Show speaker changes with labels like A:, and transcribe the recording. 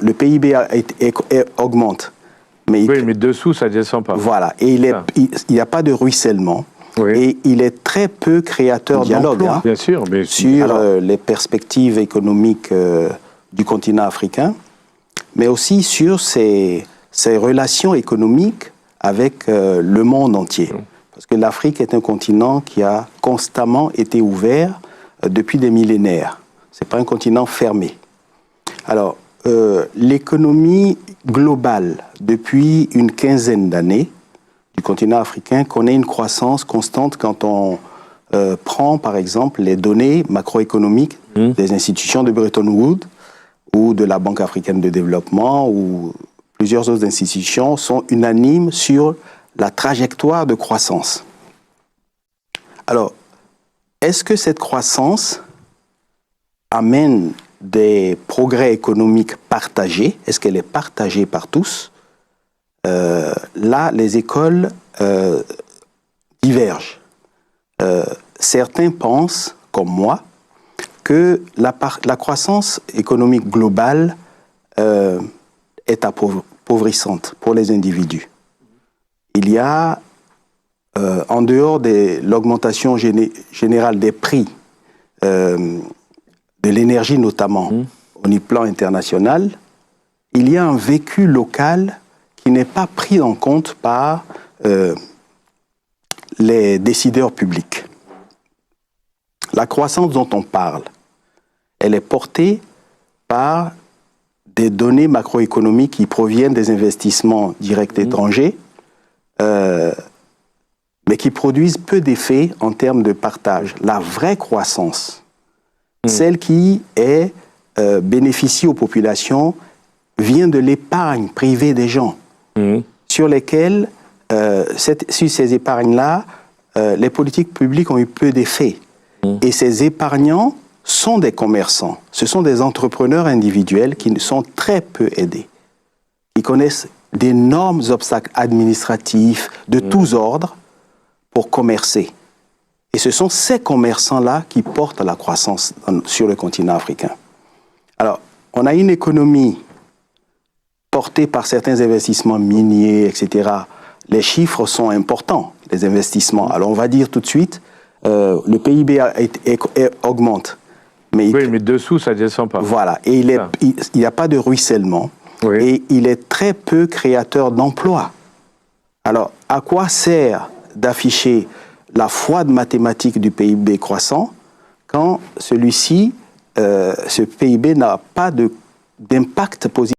A: le PIB augmente.
B: Oui, mais dessous, ça ne descend pas.
A: Voilà, et il n'y a pas de ruissellement. Oui. Et il est très peu créateur d'emplois,
B: bien sûr, mais
A: sur les perspectives économiques du continent africain, mais aussi sur ses relations économiques avec le monde entier. Parce que l'Afrique est un continent qui a constamment été ouvert depuis des millénaires. Ce n'est pas un continent fermé. Alors, l'économie globale, depuis une quinzaine d'années, du continent africain, connaît une croissance constante quand on prend, par exemple, les données macroéconomiques des institutions de Bretton Woods ou de la Banque africaine de développement ou plusieurs autres institutions sont unanimes sur la trajectoire de croissance. Alors, est-ce que cette croissance amène des progrès économiques partagés? Est-ce qu'elle est partagée par tous? Là, les écoles divergent. Certains pensent, comme moi, que la croissance économique globale est appauvrissante pour les individus. Il y a, en dehors de l'augmentation générale des prix, de l'énergie notamment, au plan international, il y a un vécu local qui n'est pas pris en compte par les décideurs publics. La croissance dont on parle, elle est portée par des données macroéconomiques qui proviennent des investissements directs étrangers, mais qui produisent peu d'effets en termes de partage. La vraie croissance, celle qui bénéficie aux populations, vient de l'épargne privée des gens, sur lesquelles, sur ces épargnes-là, les politiques publiques ont eu peu d'effets. Et ces épargnants sont des commerçants. Ce sont des entrepreneurs individuels qui sont très peu aidés. Ils connaissent d'énormes obstacles administratifs de tous ordres pour commercer. Et ce sont ces commerçants-là qui portent la croissance sur le continent africain. Alors, on a une économie portée par certains investissements miniers, etc. Les chiffres sont importants, les investissements. Alors, on va dire tout de suite, le PIB augmente. Mais
B: oui, mais dessous, ça ne descend pas.
A: Voilà, et il n'y a pas de ruissellement. Oui. Et il est très peu créateur d'emplois. Alors, à quoi sert d'afficher la foi de mathématiques du PIB croissant quand celui-ci, ce PIB n'a pas d'impact positif